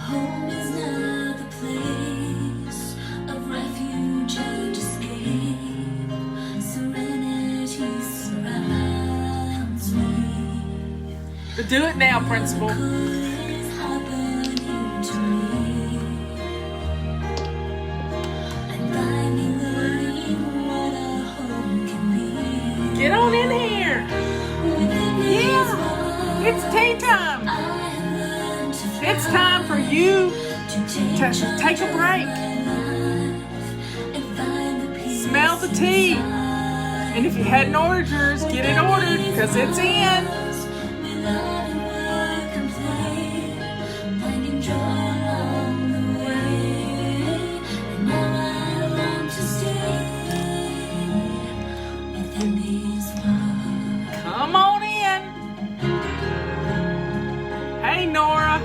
Home is now the place of refuge and escape. Serenity surrounds me. Do it now, Principal. Get on in here. Yeah, it's tea time. It's time for you to take a break. Smell the tea. And if you hadn't ordered yours, get it ordered because it's in. Come on in. Hey, Nora.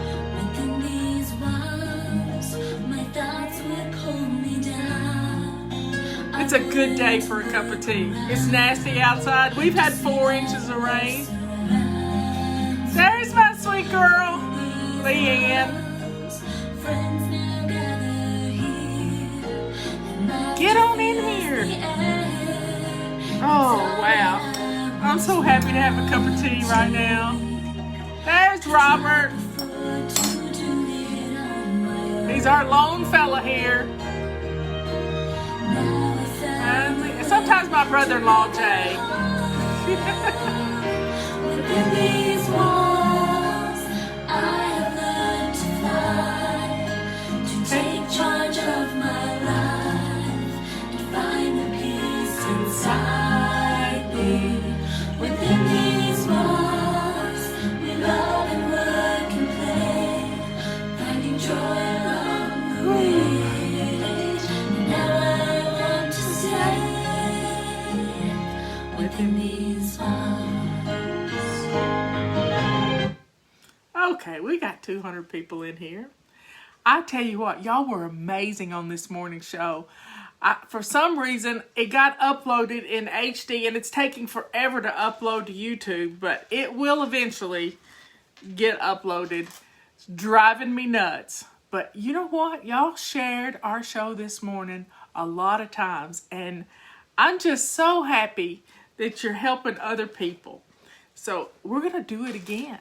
It's a good day for a cup of tea. It's nasty outside. We've had 4 inches of rain. There's my sweet girl, Leanne. Get on in here. Oh, wow. I'm so happy to have a cup of tea right now. There's Robert. He's our lone fella here. And sometimes my brother-in-law, Jay. Within these walls, I have learned to fly, to take charge of my life, and find the peace inside me. Within these walls, we love and work and play, finding joy along the way. And now I want to stay within these walls. Okay, we got 200 people in here. I tell you what, y'all were amazing on this morning show. For some reason, it got uploaded in HD, and it's taking forever to upload to YouTube, but it will eventually get uploaded. It's driving me nuts. But you know what? Y'all shared our show this morning a lot of times, and I'm just so happy that you're helping other people. So we're going to do it again.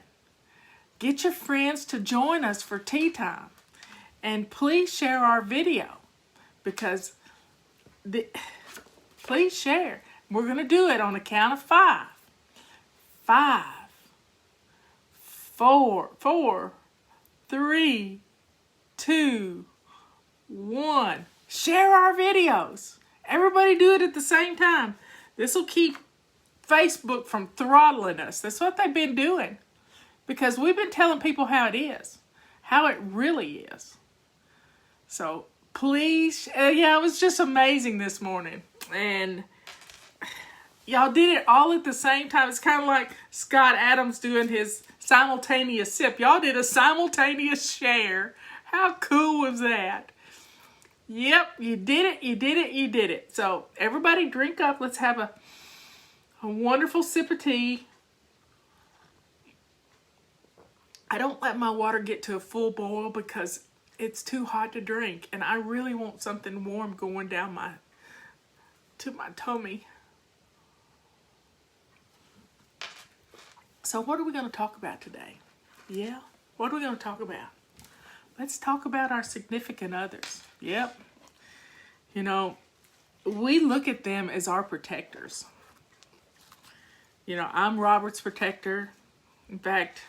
Get your friends to join us for tea time. And please share our video because please share. We're going to do it on a count of 5. 5, 4, 3, 2, 1. Share our videos. Everybody do it at the same time. This will keep Facebook from throttling us. That's what they've been doing. Because we've been telling people how it is. How it really is. So please, yeah, it was just amazing this morning. And y'all did it all at the same time. It's kind of like Scott Adams doing his simultaneous sip. Y'all did a simultaneous share. How cool was that? Yep, you did it, you did it, you did it. So everybody drink up. Let's have a wonderful sip of tea. I don't let my water get to a full boil because it's too hot to drink. And I really want something warm going down to my tummy. So what are we going to talk about today? Yeah, what are we going to talk about? Let's talk about our significant others. Yep. You know, we look at them as our protectors. You know, I'm Robert's protector. In fact,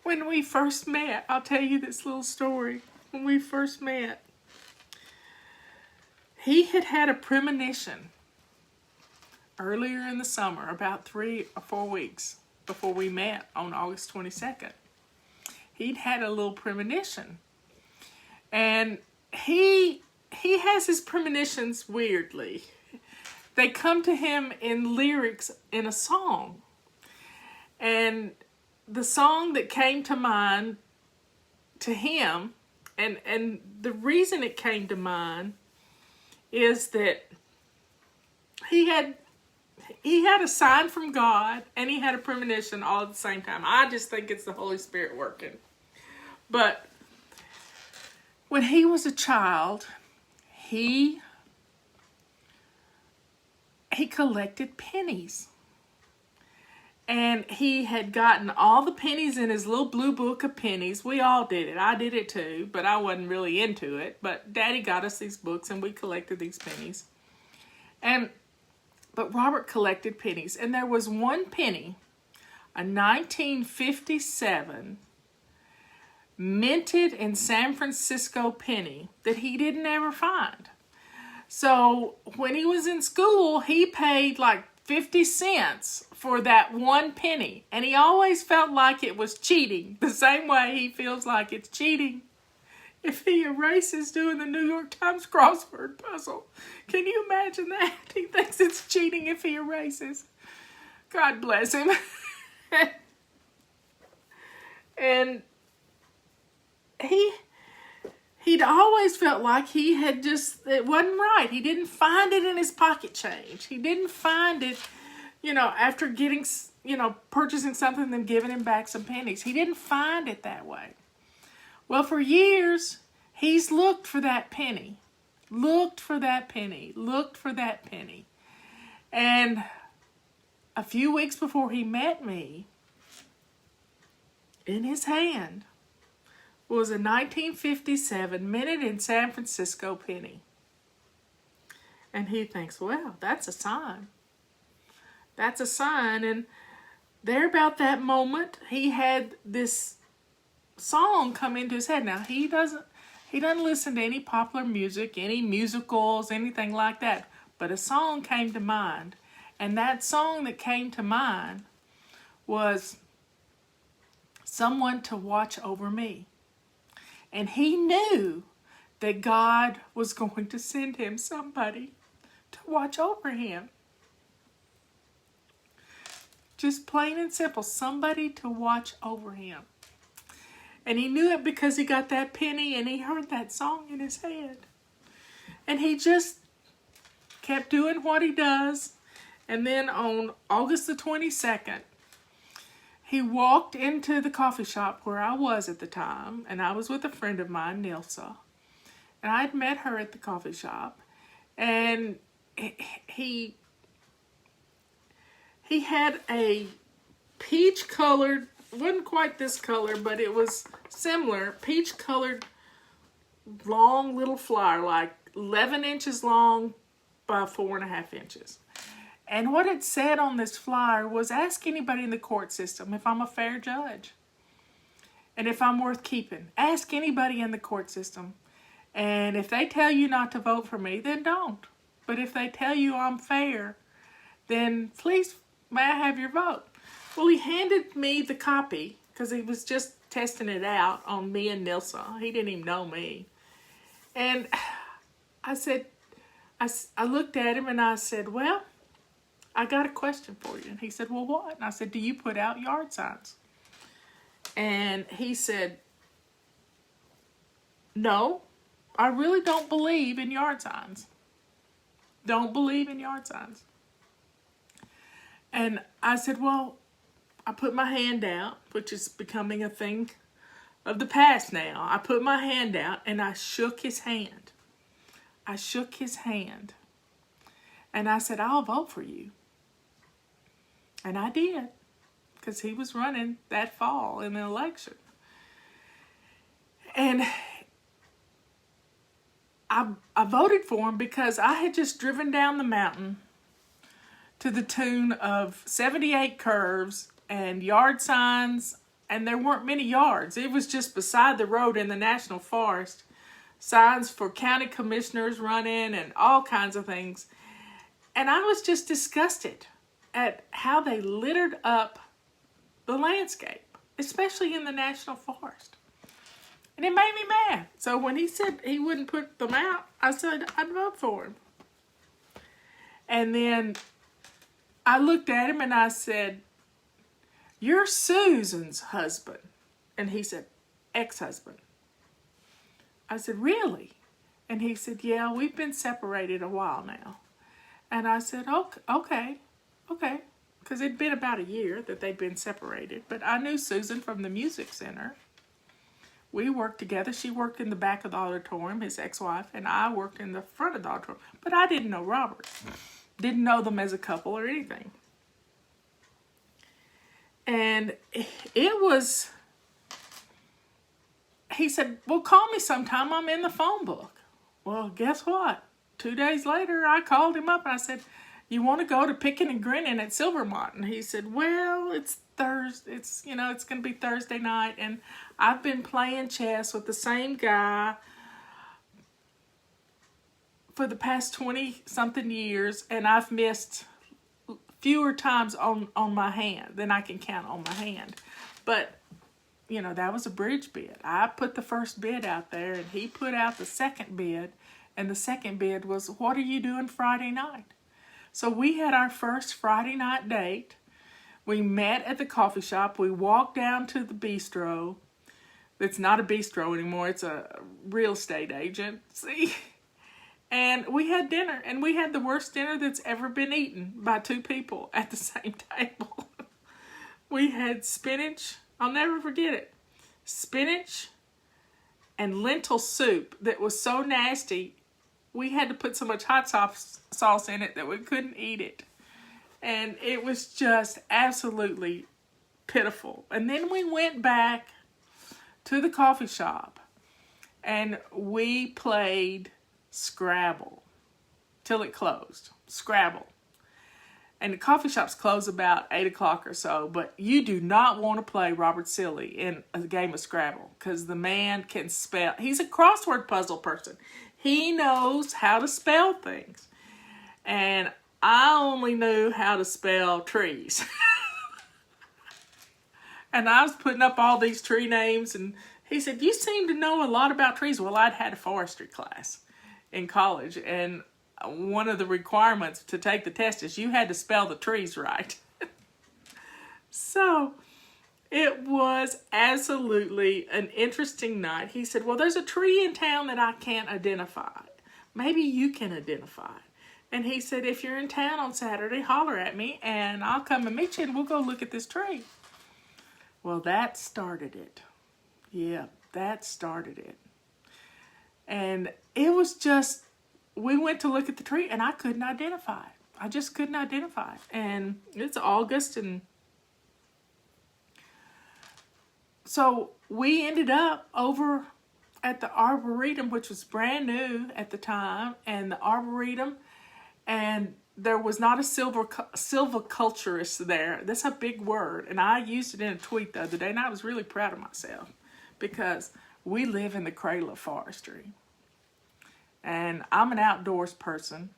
when we first met, I'll tell you this little story. When we first met, he had had a premonition earlier in the summer, about 3 or 4 weeks before we met on August 22nd. He'd had a little premonition. And he has his premonitions weirdly. They come to him in lyrics in a song. And the song that came to mind to him, and the reason it came to mind is that he he had a sign from God and he had a premonition all at the same time. I just think it's the Holy Spirit working. But when he was a child, he collected pennies. And he had gotten all the pennies in his little blue book of pennies. We all did it. I did it too, but I wasn't really into it. But Daddy got us these books and we collected these pennies. But Robert collected pennies. And there was one penny, a 1957 minted in San Francisco penny that he didn't ever find. So when he was in school, he paid like 50 cents for that one penny. And he always felt like it was cheating. The same way he feels like it's cheating if he erases doing the New York Times crossword puzzle. Can you imagine that? He thinks it's cheating if he erases. God bless him. And he'd always felt like he had it wasn't right. He didn't find it in his pocket change. He didn't find it, after getting, purchasing something and then giving him back some pennies. He didn't find it that way. Well, for years, he's looked for that penny. Looked for that penny. Looked for that penny. And a few weeks before he met me, in his hand was a 1957 minted in San Francisco penny. And he thinks, well, that's a sign. That's a sign. And there about that moment, he had this song come into his head. Now, he doesn't listen to any popular music, any musicals, anything like that. But a song came to mind. And that song that came to mind was Someone to Watch Over Me. And he knew that God was going to send him somebody to watch over him. Just plain and simple, somebody to watch over him. And he knew it because he got that penny and he heard that song in his head. And he just kept doing what he does. And then on August the 22nd, he walked into the coffee shop where I was at the time, and I was with a friend of mine, Nilsa, and I had met her at the coffee shop, and he had a peach-colored, wasn't quite this color, but it was similar, peach-colored, long little flyer, like 11 inches long by 4.5 inches. And what it said on this flyer was, ask anybody in the court system if I'm a fair judge and if I'm worth keeping. Ask anybody in the court system. And if they tell you not to vote for me, then don't. But if they tell you I'm fair, then please, may I have your vote? Well, he handed me the copy because he was just testing it out on me and Nilsa. He didn't even know me. And I said, I looked at him and I said, well, I got a question for you. And he said, well, what? And I said, do you put out yard signs? And he said, no, I really don't believe in yard signs. Don't believe in yard signs. And I said, well, I put my hand out, which is becoming a thing of the past now. I put my hand out and I shook his hand. I shook his hand. And I said, I'll vote for you. And I did, because he was running that fall in the election. And I voted for him because I had just driven down the mountain to the tune of 78 curves and yard signs, and there weren't many yards. It was just beside the road in the National Forest. Signs for county commissioners running and all kinds of things. And I was just disgusted at how they littered up the landscape, especially in the National Forest. And it made me mad. So when he said he wouldn't put them out, I said I'd vote for him. And then I looked at him and I said, you're Susan's husband. And he said, ex-husband. I said, really? And he said, yeah, we've been separated a while now. And I said, okay. Okay. Because it'd been about a year that they'd been separated. But I knew Susan from the music center. We worked together. She worked in the back of the auditorium, his ex-wife, and I worked in the front of the auditorium. But I didn't know Robert. Didn't know them as a couple or anything. And it was, he said, well, call me sometime. I'm in the phone book. Well, guess what? 2 days later, I called him up and I said, you want to go to Picking and Grinning at Silvermont? And he said, well, it's Thursday. It's going to be Thursday night. And I've been playing chess with the same guy for the past 20-something years. And I've missed fewer times on my hand than I can count on my hand. But, that was a bridge bid. I put the first bid out there and he put out the second bid. And the second bid was, what are you doing Friday night? So we had our first Friday night date. We met at the coffee shop. We walked down to the bistro. It's not a bistro anymore. It's a real estate agency. And we had dinner. And we had the worst dinner that's ever been eaten by two people at the same table. We had spinach. I'll never forget it. Spinach and lentil soup that was so nasty, we had to put so much hot sauce in it that we couldn't eat it. And it was just absolutely pitiful. And then we went back to the coffee shop and we played Scrabble till it closed. Scrabble. And the coffee shops close about 8 o'clock or so, but you do not want to play Robert Silly in a game of Scrabble because the man can spell. He's a crossword puzzle person. He knows how to spell things. And I only knew how to spell trees. And I was putting up all these tree names, and he said, you seem to know a lot about trees. Well, I'd had a forestry class in college, and one of the requirements to take the test is you had to spell the trees right. So it was absolutely an interesting night. He said, well, there's a tree in town that I can't identify. Maybe you can identify it. And he said, if you're in town on Saturday, holler at me and I'll come and meet you and we'll go look at this tree. Well, that started it. Yeah, that started it. And it was just, we went to look at the tree and I couldn't identify it. I just couldn't identify it. And it's August, and so we ended up over at the Arboretum, which was brand new at the time, and the Arboretum, and there was not a silviculturist there. That's a big word, and I used it in a tweet the other day, and I was really proud of myself because we live in the cradle of forestry. And I'm an outdoors person,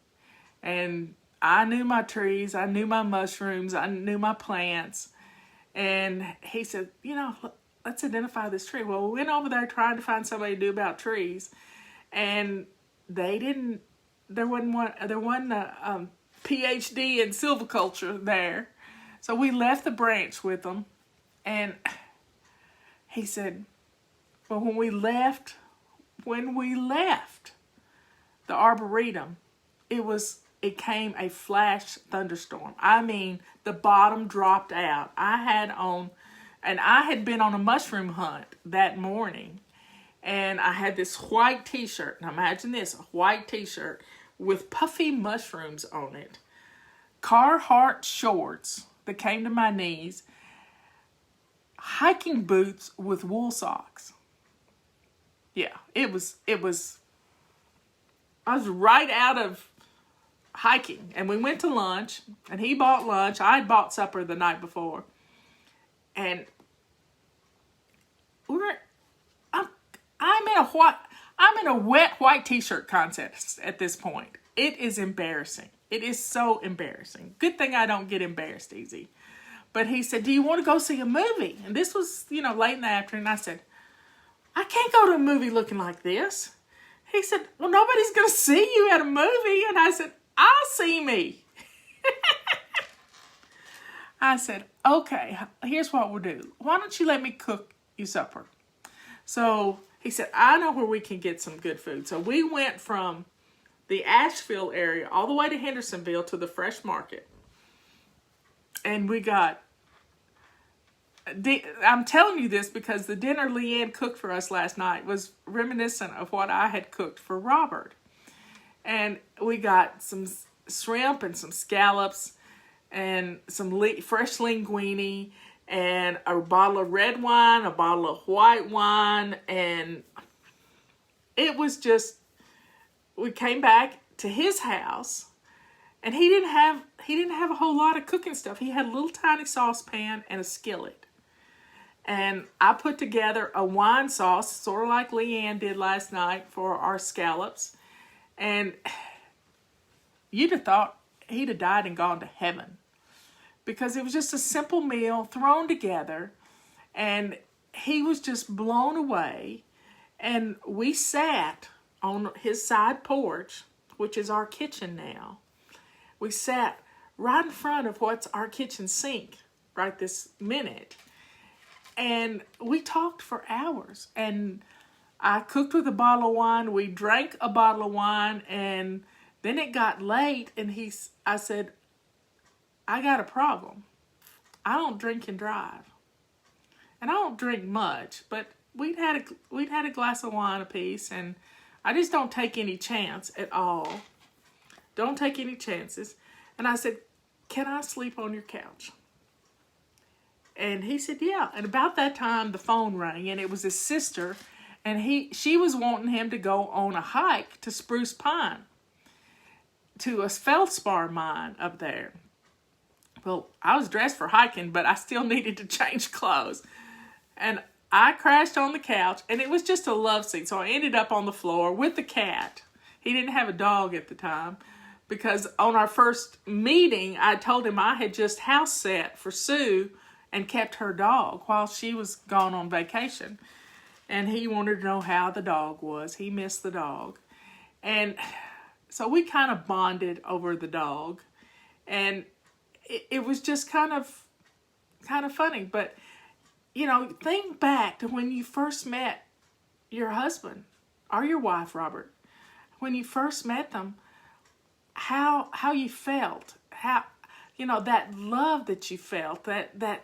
and I knew my trees, I knew my mushrooms, I knew my plants. And he said, let's identify this tree. Well, we went over there trying to find somebody to do about trees, and there wasn't a PhD in silviculture there. So we left the branch with them, and he said, well, when we left the Arboretum, it came a flash thunderstorm. I mean, the bottom dropped out. I had been on a mushroom hunt that morning, and I had this white t-shirt. Now imagine this, a white t-shirt with puffy mushrooms on it, Carhartt shorts that came to my knees, hiking boots with wool socks. Yeah, it was, I was right out of hiking, and we went to lunch, and he bought lunch. I had bought supper the night before, and I'm in a wet white t-shirt contest at this point. It is embarrassing. It is so embarrassing. Good thing I don't get embarrassed easy. But he said, do you want to go see a movie? And this was, late in the afternoon. I said, I can't go to a movie looking like this. He said, well, nobody's going to see you at a movie. And I said, I'll see me. I said, okay, here's what we'll do. Why don't you let me cook you supper? So he said, I know where we can get some good food. So we went from the Asheville area all the way to Hendersonville to the Fresh Market. And we got, I'm telling you this because the dinner Leanne cooked for us last night was reminiscent of what I had cooked for Robert. And we got some shrimp and some scallops and some fresh linguine and a bottle of red wine, a bottle of white wine, and it was just, we came back to his house and he didn't have a whole lot of cooking stuff. He had a little tiny saucepan and a skillet. And I put together a wine sauce, sort of like Leanne did last night for our scallops. And you'd have thought he'd have died and gone to heaven. Because it was just a simple meal thrown together. And he was just blown away. And we sat on his side porch, which is our kitchen now. We sat right in front of what's our kitchen sink right this minute. And we talked for hours. And I cooked with a bottle of wine. We drank a bottle of wine. And then it got late. And I said, I got a problem. I don't drink and drive. And I don't drink much. But we'd had a glass of wine apiece. And I just don't take any chance at all. Don't take any chances. And I said, can I sleep on your couch? And he said, yeah. And about that time, the phone rang, and it was his sister, and she was wanting him to go on a hike to Spruce Pine, to a feldspar mine up there. Well, I was dressed for hiking, but I still needed to change clothes. And I crashed on the couch, and it was just a love seat, so I ended up on the floor with the cat. He didn't have a dog at the time, because on our first meeting, I told him I had just house sat for Sue and kept her dog while she was gone on vacation. And he wanted to know how the dog was. He missed the dog. And so we kind of bonded over the dog. And it was just kind of funny. But, you know, think back to when you first met your husband or your wife, Robert. When you first met them, how you felt. How, you know, that love that you felt. That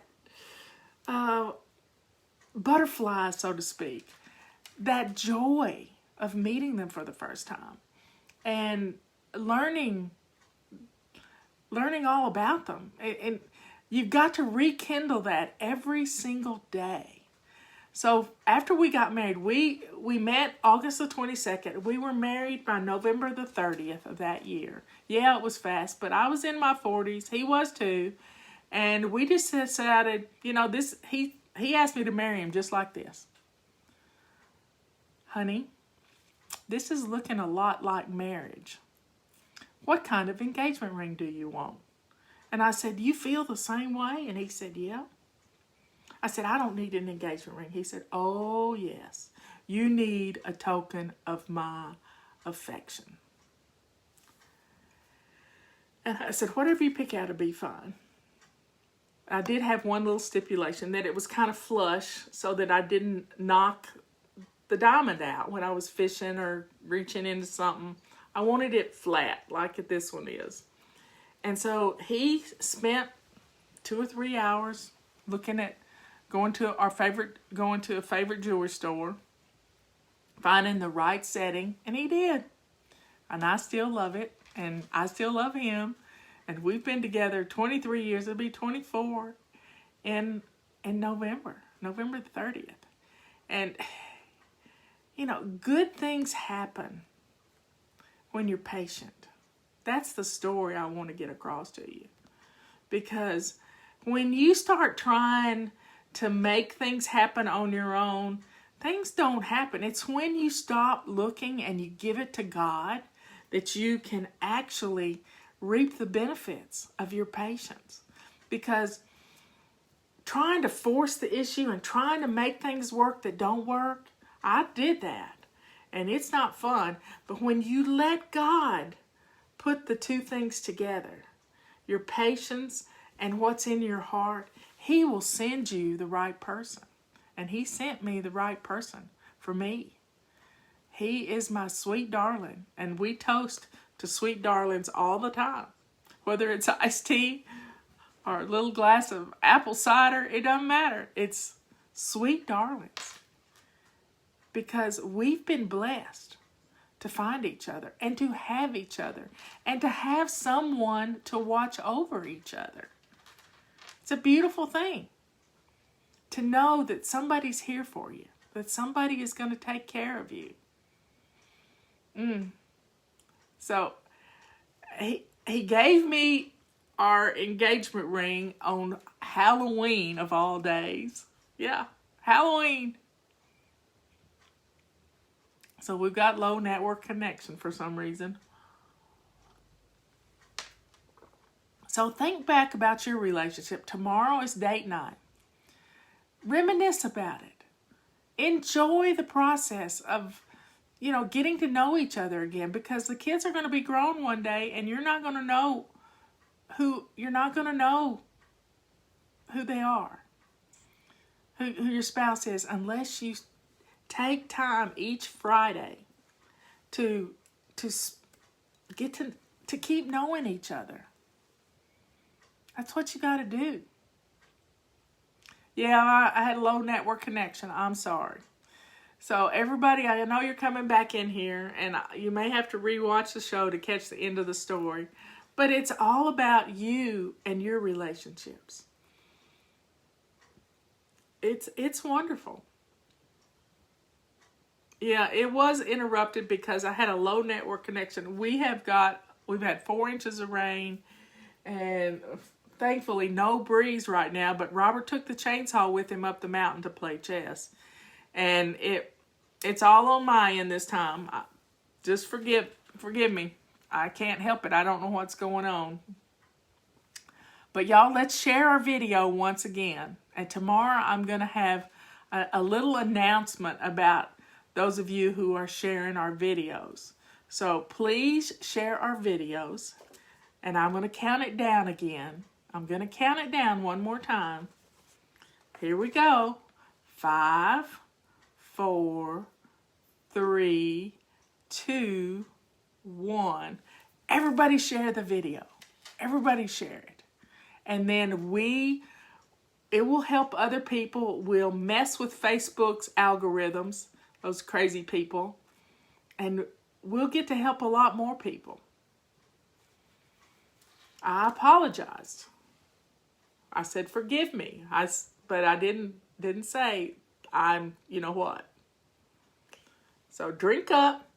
butterflies, so to speak, that joy of meeting them for the first time and learning all about them. And you've got to rekindle that every single day. So after we got married, we met August the 22nd. We were married by November the 30th of that year. Yeah, it was fast, but I was in my 40s. He was too. And we just decided, you know, he asked me to marry him just like this. Honey, this is looking a lot like marriage. What kind of engagement ring do you want? And I said, you feel the same way? And he said, yeah. I said, I don't need an engagement ring. He said, oh, yes. You need a token of my affection. And I said, whatever you pick out will be fine. I did have one little stipulation, that it was kind of flush so that I didn't knock the diamond out when I was fishing or reaching into something. I wanted it flat like this one is. And so he spent 2 or 3 hours looking at going to a favorite jewelry store, finding the right setting, and he did. And I still love it, and I still love him. And we've been together 23 years. It'll be 24 in November the 30th. And, you know, good things happen when you're patient. That's the story I want to get across to you. Because when you start trying to make things happen on your own, things don't happen. It's when you stop looking and you give it to God that you can actually reap the benefits of your patience. Because trying to force the issue and trying to make things work that don't work, I did that. And it's not fun. But when you let God put the two things together, your patience and what's in your heart, He will send you the right person. And He sent me the right person for me. He is my sweet darling. And we toast to sweet darlings all the time. Whether it's iced tea or a little glass of apple cider. It doesn't matter. It's sweet darlings. Because we've been blessed to find each other and to have each other and to have someone to watch over each other. It's a beautiful thing to know that somebody's here for you, that somebody is going to take care of you. So he gave me our engagement ring on Halloween of all days. Yeah, Halloween. So we've got low network connection for some reason. So think back about your relationship. Tomorrow is date night. Reminisce about it. Enjoy the process of, getting to know each other again, because the kids are going to be grown one day and you're not going to know who they are, who your spouse is, unless you take time each Friday to get to keep knowing each other. That's what you got to do. Yeah, I had a low network connection. I'm sorry. So everybody, I know you're coming back in here, and you may have to rewatch the show to catch the end of the story. But it's all about you and your relationships. It's wonderful. Yeah, it was interrupted because I had a low network connection. We've had 4 inches of rain, and thankfully no breeze right now, but Robert took the chainsaw with him up the mountain to play chess. And it's all on my end this time. Just forgive me. I can't help it. I don't know what's going on. But y'all, let's share our video once again. And tomorrow I'm going to have a little announcement about those of you who are sharing our videos. So please share our videos. And I'm going to count it down again. I'm going to count it down one more time. Here we go. 5, 4, 3, 2, 1. Everybody share the video. Everybody share it. And then it will help other people. We'll mess with Facebook's algorithms, those crazy people. And we'll get to help a lot more people. I apologized. I said, forgive me. But I didn't say I'm, what. So drink up.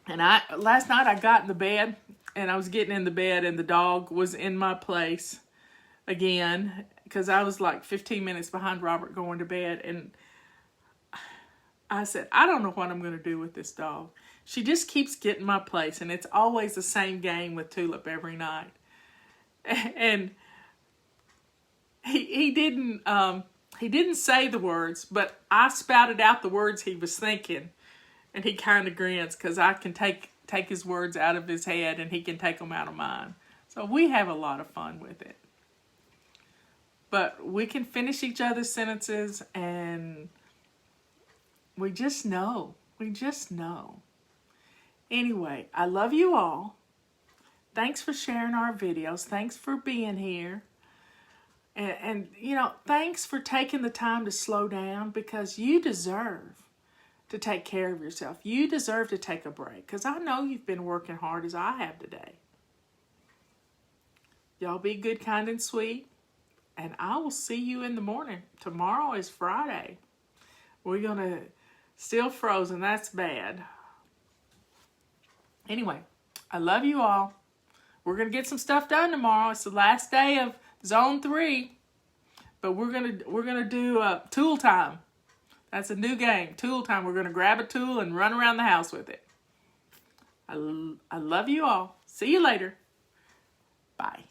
And last night I got in the bed, and I was getting in the bed, and the dog was in my place again, because I was like 15 minutes behind Robert going to bed. And I said, I don't know what I'm going to do with this dog. She just keeps getting my place, and it's always the same game with Tulip every night. And he didn't say the words, but I spouted out the words he was thinking, and he kind of grins because I can take his words out of his head, and he can take them out of mine. So we have a lot of fun with it. But we can finish each other's sentences, and we just know. We just know. Anyway, I love you all. Thanks for sharing our videos. Thanks for being here. And thanks for taking the time to slow down, because you deserve to take care of yourself. You deserve to take a break, because I know you've been working hard as I have today. Y'all be good, kind, and sweet. And I will see you in the morning. Tomorrow is Friday. We're going to still frozen. That's bad. Anyway, I love you all. We're going to get some stuff done tomorrow. It's the last day of Zone 3. But we're gonna do tool time. That's a new game, tool time. We're going to grab a tool and run around the house with it. I love you all. See you later. Bye.